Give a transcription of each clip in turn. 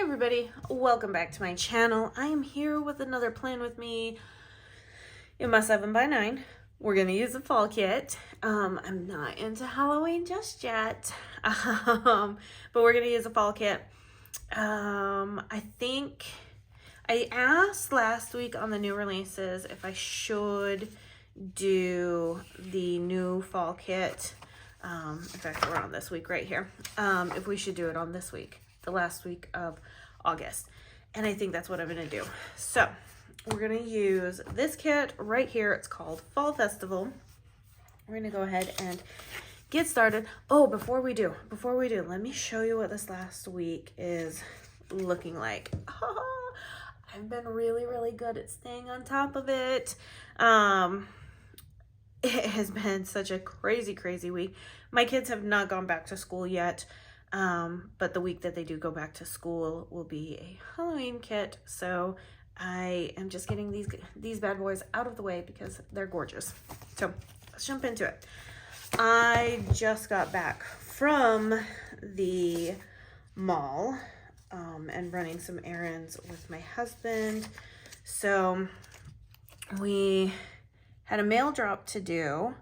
everybody, welcome back to my channel. I am here with another plan with me in my 7x9. We're gonna use a fall kit. I'm not into Halloween just yet, but we're gonna use a fall kit. I think I asked last week on the new releases if I should do the new fall kit. In fact, we're on this week right here. If we should do it on this week, the last week of August. And I think that's what I'm gonna do. So we're gonna use this kit right here. It's called Fall Festival. We're gonna go ahead and get started. Oh, before we do, let me show you what this last week is looking like. I've been really good at staying on top of it. It has been such a crazy week. My kids have not gone back to school yet. But the week that they do go back to school will be a Halloween kit. So I am just getting these bad boys out of the way because they're gorgeous. So let's jump into it. I just got back from the mall, and running some errands with my husband. So we had a mail drop to do,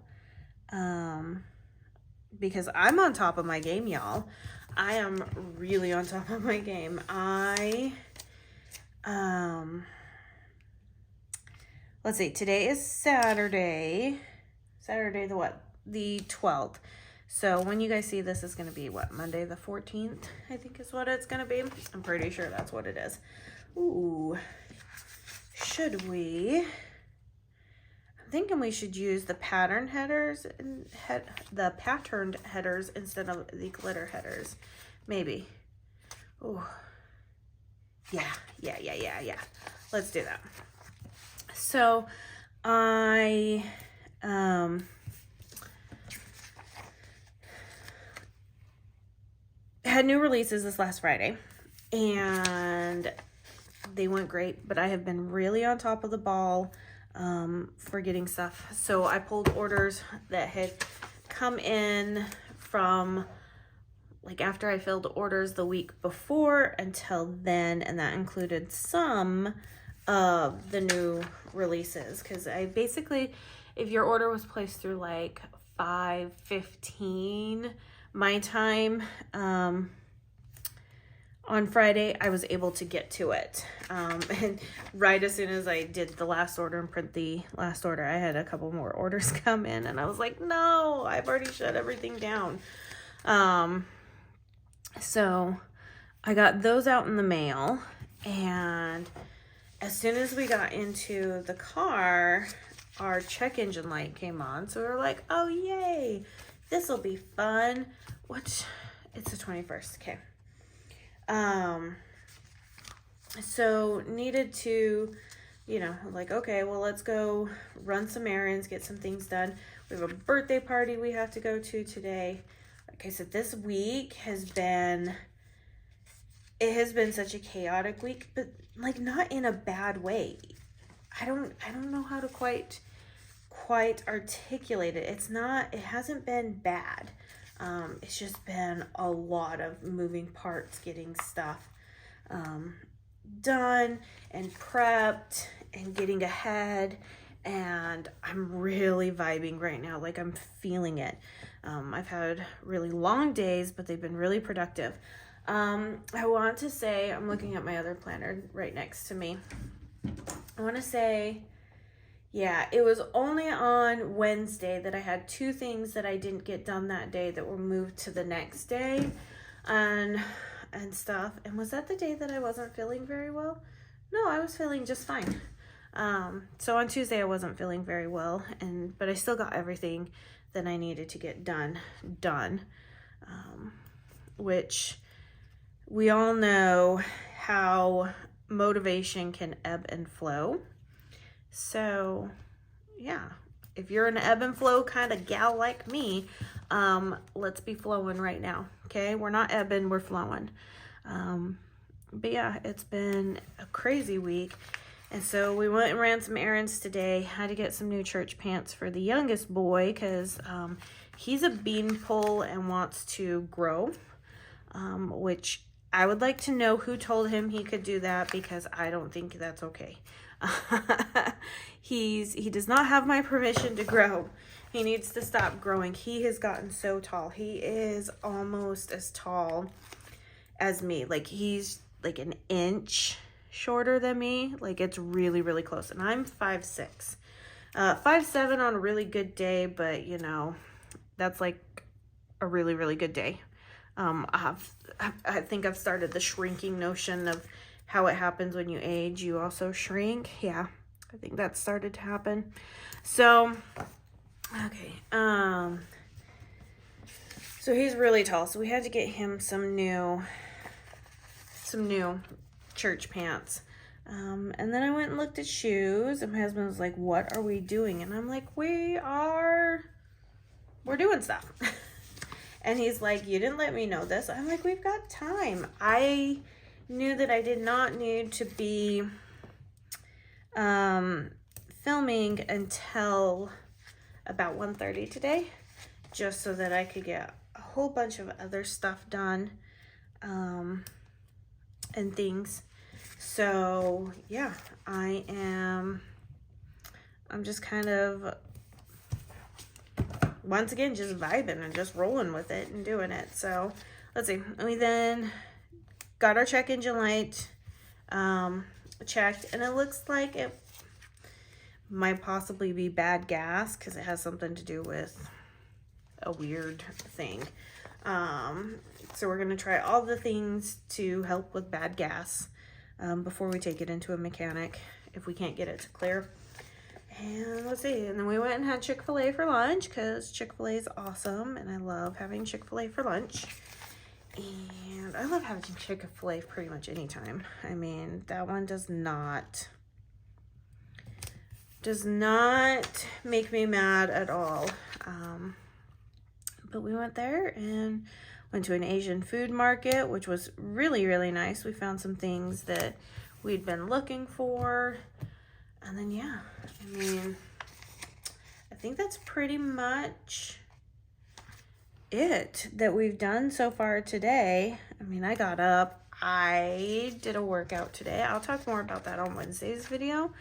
because I'm on top of my game, y'all. I am really on top of my game. Let's see, today is Saturday the what? The 12th. So when you guys see this, is going to be what? Monday the 14th, I think is what it's going to be. I'm pretty sure that's what it is. Ooh, should we? I'm thinking we should use the pattern headers and the patterned headers instead of the glitter headers. Maybe. Oh, yeah. Let's do that. So I had new releases this last Friday, and they went great, but I have been really on top of the ball for getting stuff. So I pulled orders that had come in from like after I filled orders the week before until then, and that included some of the new releases, because I basically, if your order was placed through like 5:15 my time on Friday, I was able to get to it. And right as soon as I did the last order and print the last order, I had a couple more orders come in, and I was like, no, I've already shut everything down. So I got those out in the mail, and as soon as we got into the car, our check engine light came on. So we were like, oh, yay, this will be fun. It's the 21st, okay. So needed to, like, okay, well, let's go run some errands, get some things done. We have a birthday party we have to go to today. Like I said, this week has been such a chaotic week, but like not in a bad way. I don't know how to quite articulate it. It hasn't been bad. It's just been a lot of moving parts, getting stuff done and prepped and getting ahead, and I'm really vibing right now. Like, I'm feeling it. I've had really long days, but they've been really productive. I want to say, I'm looking at my other planner right next to me. I want to say, yeah, it was only on Wednesday that I had 2 things that I didn't get done that day that were moved to the next day and stuff. And was that the day that I wasn't feeling very well? No, I was feeling just fine. So on Tuesday I wasn't feeling very well, but I still got everything that I needed to get done, which we all know how motivation can ebb and flow. So yeah, if you're an ebb and flow kind of gal like me, let's be flowing right now. Okay, we're not ebbing, we're flowing. But yeah, it's been a crazy week. And so we went and ran some errands today. Had to get some new church pants for the youngest boy because he's a beanpole and wants to grow, which I would like to know who told him he could do that, because I don't think that's okay. He does not have my permission to grow. He needs to stop growing. He has gotten so tall. He is almost as tall as me. Like, he's like an inch shorter than me. Like, it's really, really close. And I'm 5'6". 5'7" on a really good day, but you know, that's like a really, really good day. I think I've started the shrinking notion of how it happens when you age. You also shrink. Yeah, I think that started to happen. So, okay. So he's really tall. So we had to get him some new church pants. And then I went and looked at shoes, and my husband was like, "What are we doing?" And I'm like, we're doing stuff. And he's like, "You didn't let me know this." I'm like, "We've got time." I knew that I did not need to be filming until about 1:30 today, just so that I could get a whole bunch of other stuff done, and things. So yeah, I'm just kind of, once again, just vibing and just rolling with it and doing it. So let's see. We then got our check engine light checked, and it looks like it might possibly be bad gas, because it has something to do with a weird thing. So we're going to try all the things to help with bad gas before we take it into a mechanic, if we can't get it to clear. And let's see. And then we went and had Chick-fil-A for lunch, because Chick-fil-A is awesome, and I love having Chick-fil-A for lunch. And I love having Chick-fil-A pretty much anytime. I mean, that one does not make me mad at all. But we went there and went to an Asian food market, which was really, really nice. We found some things that we'd been looking for. And then, yeah, I mean, I think that's pretty much it that we've done so far today. I mean, I got up, I did a workout today. I'll talk more about that on Wednesday's video.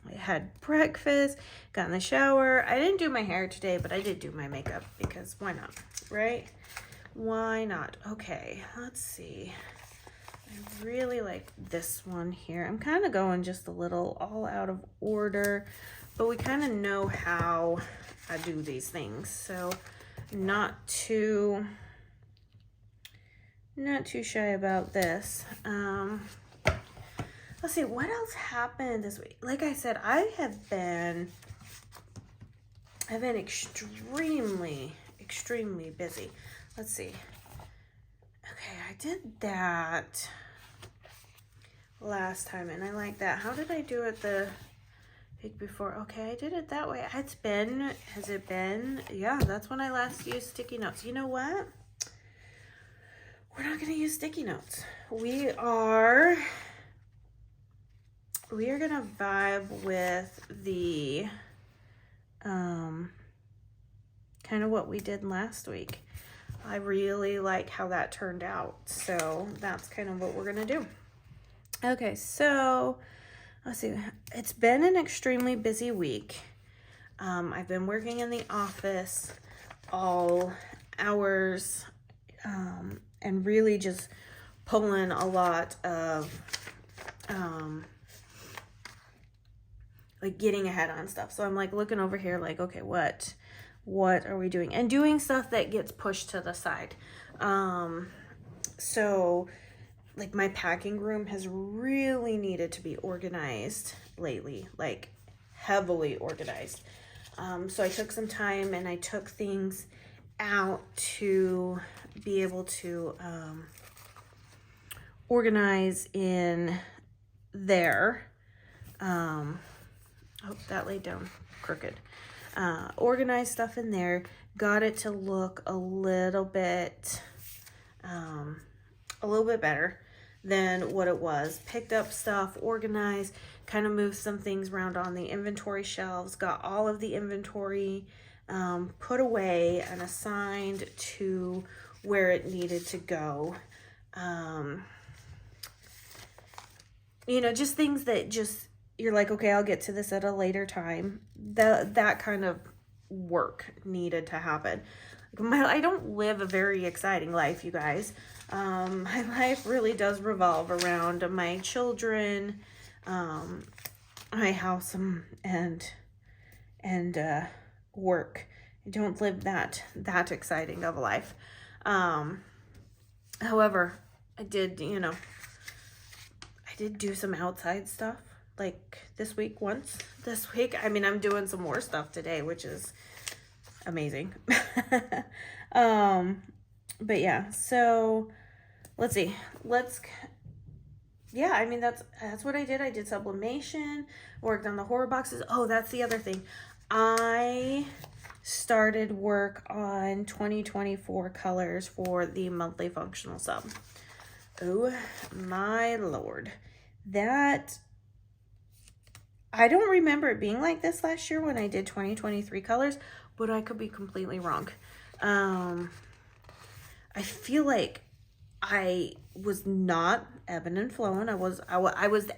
I had breakfast, got in the shower. I didn't do my hair today, but I did do my makeup, because why not, right? Why not? Okay, let's see. I really like this one here. I'm kind of going just a little all out of order, but we kind of know how I do these things, so not too shy about this. Let's see, what else happened this week? Like I said, I've been extremely busy. Let's see. Okay, I did that last time, and I like that. How did I do it the week before? Okay, I did it that way. Has it been? Yeah, that's when I last used sticky notes. You know what? We're not going to use sticky notes. We are gonna vibe with the kind of what we did last week. I really like how that turned out, so that's kind of what we're gonna do. Okay, so let's see. It's been an extremely busy week. I've been working in the office all hours, and really just pulling a lot of like getting ahead on stuff. So I'm like looking over here like, okay, what are we doing? And doing stuff that gets pushed to the side. So like my packing room has really needed to be organized lately, like heavily organized. So I took some time and I took things out to be able to organize in there. Oh, that laid down crooked. Organize stuff in there, got it to look a little bit better than what it was. Picked up stuff, organized, kind of moved some things around on the inventory shelves, got all of the inventory put away and assigned to where it needed to go. You know, just things that just, you're like, okay, I'll get to this at a later time. That kind of work needed to happen. I don't live a very exciting life, you guys. My life really does revolve around my children, my house, and work. I don't live that exciting of a life. However, I did, you know, I did do some outside stuff like this week once. This week, I mean, I'm doing some more stuff today, which is amazing. But yeah, so let's see. Yeah, I mean, that's what I did. I did sublimation, worked on the horror boxes. Oh, that's the other thing. I started work on 2024 colors for the monthly functional sub. Oh my Lord. That, I don't remember it being like this last year when I did 2023 colors, but I could be completely wrong. I feel like I was not ebbing and flowing. I was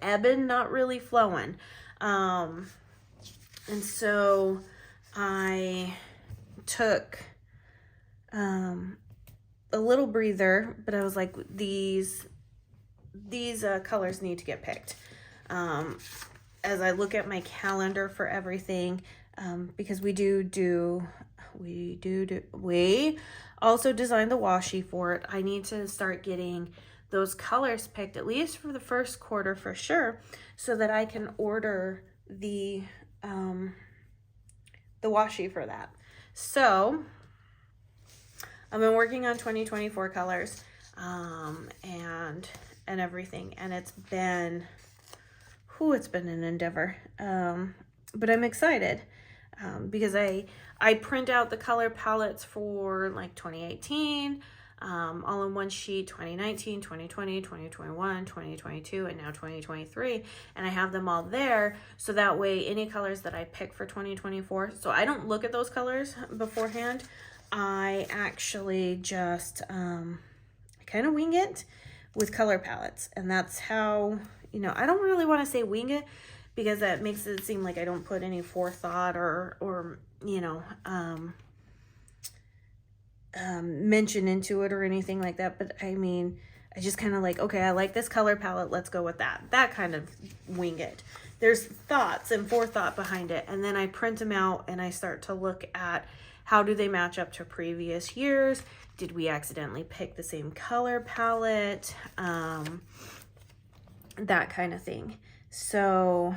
ebbing, not really flowing. And so I took a little breather, but I was like, these colors need to get picked. As I look at my calendar for everything, because we also designed the washi for it. I need to start getting those colors picked, at least for the first quarter for sure, so that I can order the washi for that. So I've been working on 2024 colors, and everything, and it's been an endeavor. But I'm excited, because I print out the color palettes for like 2018, all in one sheet, 2019, 2020, 2021, 2022, and now 2023. And I have them all there. So that way, any colors that I pick for 2024, so I don't look at those colors beforehand. I actually just kind of wing it with color palettes. And that's how, you know, I don't really want to say wing it, because that makes it seem like I don't put any forethought or you know, mention into it or anything like that. But I mean, I just kind of like, okay, I like this color palette, let's go with that kind of wing it. There's thoughts and forethought behind it, and then I print them out and I start to look at how do they match up to previous years. Did we accidentally pick the same color palette? That kind of thing. So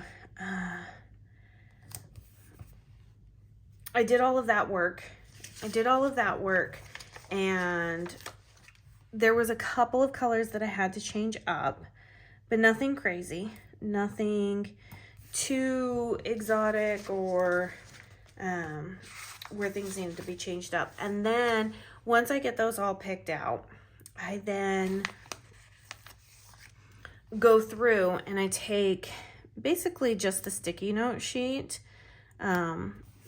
I did all of that work. And there was a couple of colors that I had to change up, but nothing crazy, nothing too exotic or where things needed to be changed up. And then once I get those all picked out, I then go through and I take basically just the sticky note sheet.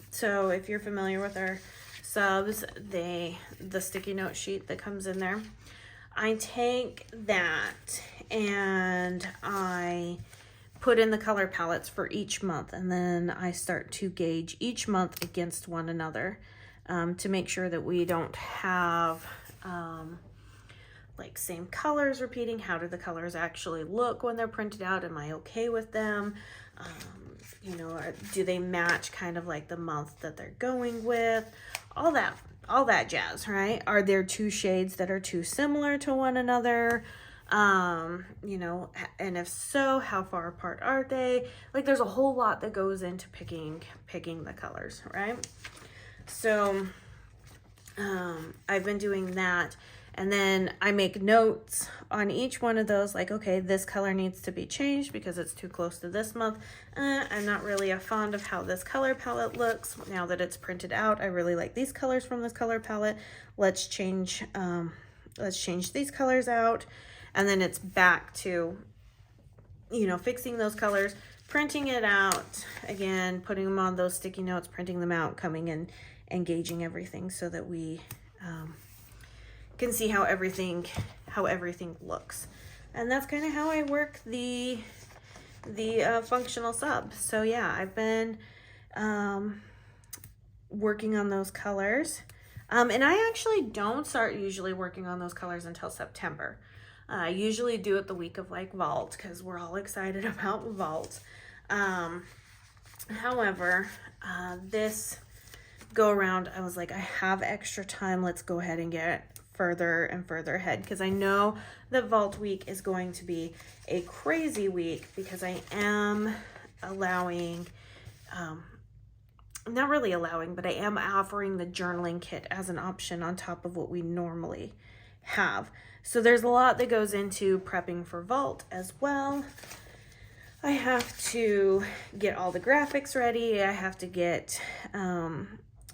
So if you're familiar with our subs, the sticky note sheet that comes in there, I take that and I put in the color palettes for each month, and then I start to gauge each month against one another, to make sure that we don't have like same colors repeating. How do the colors actually look when they're printed out? Am I okay with them? You know, do they match kind of like the month that they're going with? All that jazz, right? Are there two shades that are too similar to one another? You know, and if so, how far apart are they? Like, there's a whole lot that goes into picking the colors, right? So I've been doing that. And then I make notes on each one of those, like, okay, this color needs to be changed because it's too close to this month. I'm not really a fond of how this color palette looks now that it's printed out. I really like these colors from this color palette. Let's change these colors out. And then it's back to, you know, fixing those colors, printing it out again, putting them on those sticky notes, printing them out, coming in and gauging everything so that we can see how everything looks. And that's kind of how I work the functional sub. So yeah, I've been working on those colors. And I actually don't start usually working on those colors until September. I usually do it the week of like Vault, because we're all excited about Vault. However, this go around, I was like, I have extra time. Let's go ahead and get further and further ahead, because I know that Vault week is going to be a crazy week, because I am allowing, not really allowing, but I am offering the journaling kit as an option on top of what we normally have. So there's a lot that goes into prepping for Vault as well. I have to get all the graphics ready. I have to get,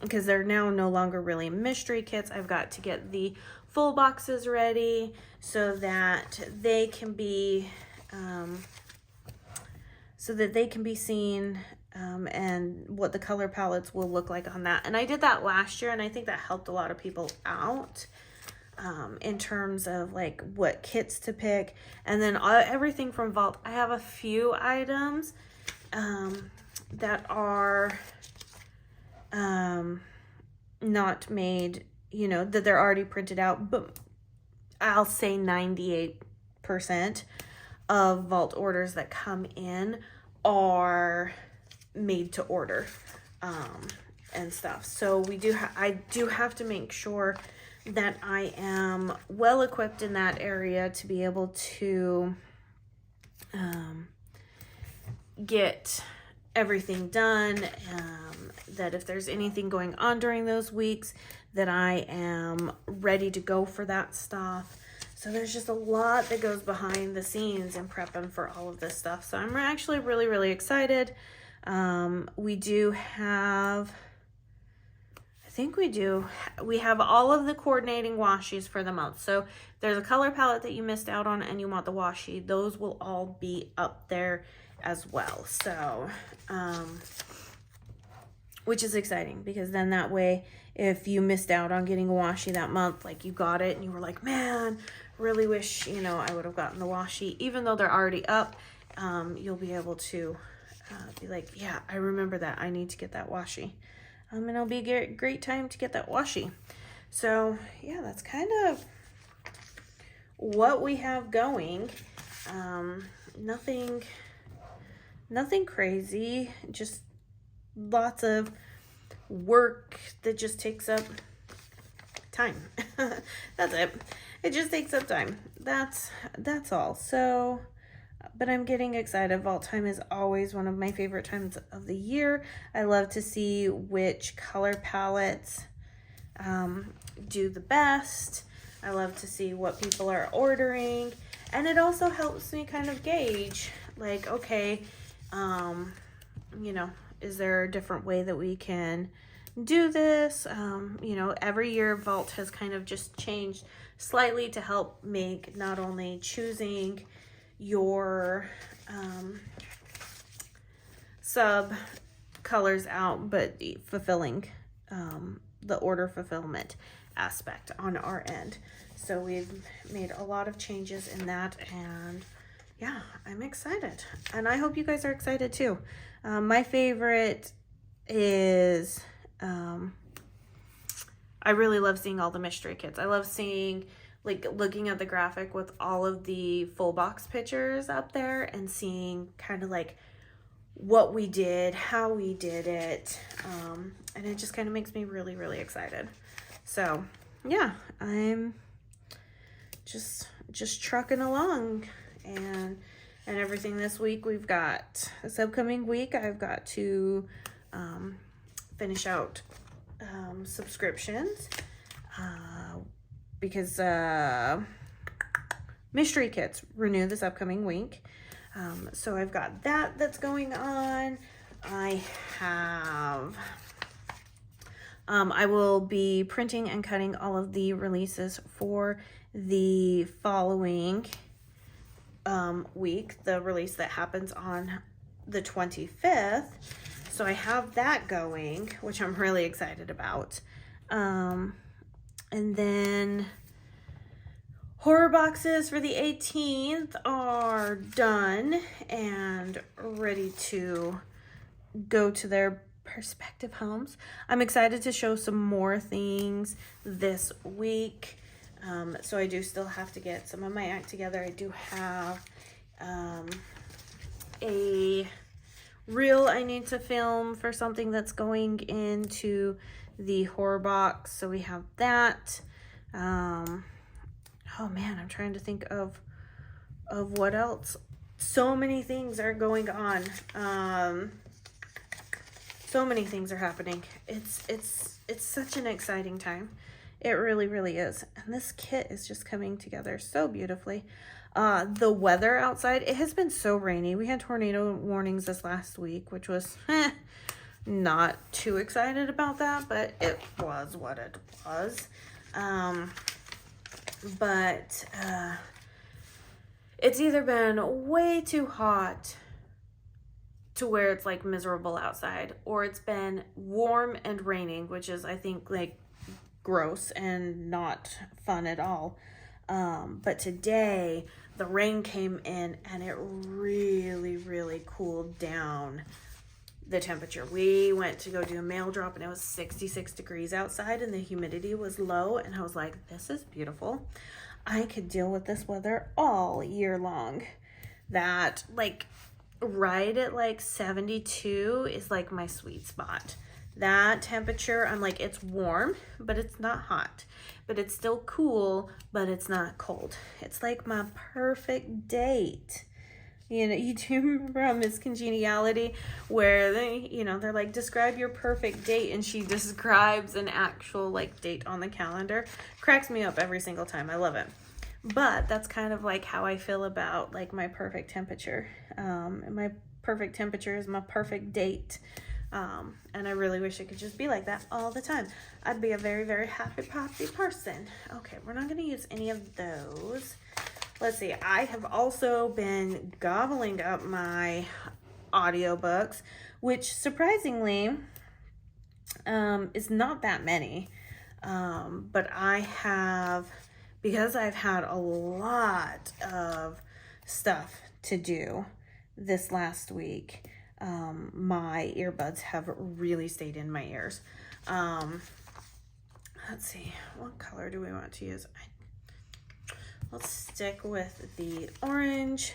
because they're now no longer really mystery kits, I've got to get the full boxes ready so that they can be seen, and what the color palettes will look like on that. And I did that last year, and I think that helped a lot of people out in terms of like what kits to pick. And then everything from Vault, I have a few items that are not made, you know, that they're already printed out, but I'll say 98% of Vault orders that come in are made to order and stuff. So I do have to make sure that I am well equipped in that area to be able to get everything done, that if there's anything going on during those weeks, that I am ready to go for that stuff. So there's just a lot that goes behind the scenes in prepping for all of this stuff. So I'm actually really, really excited. We have all of the coordinating washies for the month. So there's a color palette that you missed out on and you want the washi. Those will all be up there as well. So, which is exciting, because then that way, if you missed out on getting a washi that month, like you got it and you were like, man, really wish, you know, I would have gotten the washi, even though they're already up, you'll be able to be like, yeah, I remember that. I need to get that washi. And it'll be a great time to get that washi. So yeah, that's kind of what we have going. Nothing crazy, just lots of work that just takes up time. That's it. It just takes up time. That's all. So, but I'm getting excited. Vault time is always one of my favorite times of the year. I love to see which color palettes do the best. I love to see what people are ordering. And it also helps me kind of gauge, like, okay, you know, is there a different way that we can do this? You know, every year Vault has kind of just changed slightly to help make not only choosing your sub colors out, but fulfilling the order fulfillment aspect on our end. So we've made a lot of changes in that, and yeah, I'm excited, and I hope you guys are excited too. My favorite is I really love seeing all the mystery kits. I love seeing, like, looking at the graphic with all of the full box pictures up there and seeing kind of like what we did, how we did it, and it just kind of makes me really, really excited. So yeah, I'm just trucking along, and everything this week. We've got this upcoming week, I've got to finish out subscriptions because mystery kits renew this upcoming week. So I've got that's going on. I have I will be printing and cutting all of the releases for the following week, the release that happens on the 25th. So I have that going, which I'm really excited about. And then horror boxes for the 18th are done and ready to go to their prospective homes. I'm excited to show some more things this week. So I do still have to get some of my act together. I do have a reel I need to film for something that's going into the horror box. So we have that. Oh man, I'm trying to think of what else. So many things are going on. So many things are happening. It's such an exciting time. It really, really is. And this kit is just coming together so beautifully. The weather outside, it has been so rainy. We had tornado warnings this last week, which was not too excited about that, but it was what it was. But it's either been way too hot to where it's like miserable outside, or it's been warm and raining, which is, I think, like gross and not fun at all. But today the rain came in and it really, really cooled down the temperature. We went to go do a mail drop and it was 66 degrees outside and the humidity was low, and I was like, this is beautiful. I could deal with this weather all year long. That, like, right at like 72 is like my sweet spot. That temperature, I'm like, it's warm, but it's not hot. But it's still cool, but it's not cold. It's like my perfect date. You know, you do remember on Miss Congeniality where they're like, describe your perfect date, and she describes an actual like date on the calendar. Cracks me up every single time. I love it. But that's kind of like how I feel about like my perfect temperature. And my perfect temperature is my perfect date. And I really wish it could just be like that all the time. I'd be a very, very happy person. Okay, we're not going to use any of those. Let's see. I have also been gobbling up my audiobooks, which surprisingly is not that many. But I have, because I've had a lot of stuff to do this last week, my earbuds have really stayed in my ears. Let's see, what color do we want to use? Let's stick with the orange.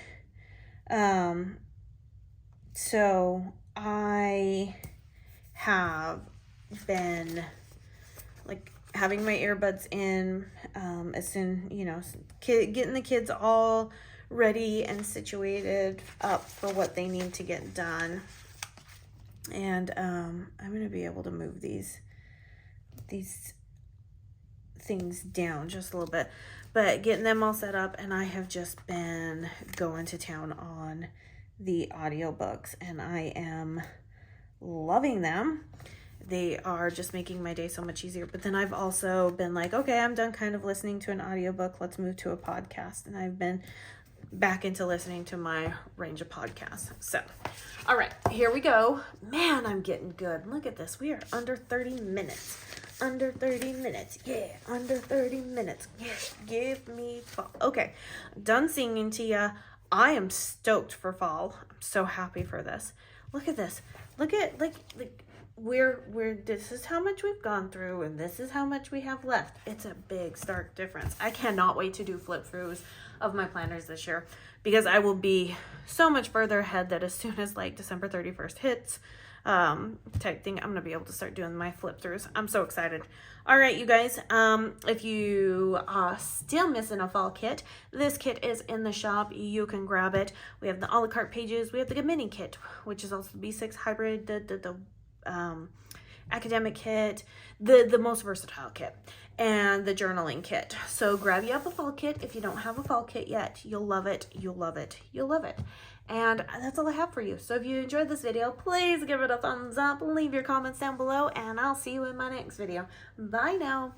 So I have been like having my earbuds in, as soon, getting the kids all ready and situated up for what they need to get done. And I'm going to be able to move these things down just a little bit, but getting them all set up. And I have just been going to town on the audiobooks, and I am loving them. They are just making my day so much easier. But then I've also been like, okay, I'm done kind of listening to an audiobook. Let's move to a podcast. And I've been back into listening to my range of podcasts. So, all right, here we go. Man, I'm getting good. Look at this. We are under 30 minutes. Under 30 minutes. Yeah, under 30 minutes. Yeah, give me fall. Okay, done singing to you. I am stoked for fall. I'm so happy for this. Look at this. Look at, like we're this is how much we've gone through, and this is how much we have left. It's a big stark difference. I cannot wait to do flip throughs of my planners this year, because I will be so much further ahead that as soon as like December 31st hits, type thing, I'm gonna be able to start doing my flip throughs. I'm so excited. All right, you guys, if you are still missing a fall kit, this kit is in the shop. You can grab it. We have the a la carte pages. We have the mini kit, which is also the B6 hybrid, the academic kit, the most versatile kit, and the journaling kit. So grab you up a fall kit. If you don't have a fall kit yet, you'll love it. You'll love it. You'll love it. And that's all I have for you. So if you enjoyed this video, please give it a thumbs up, leave your comments down below, and I'll see you in my next video. Bye now.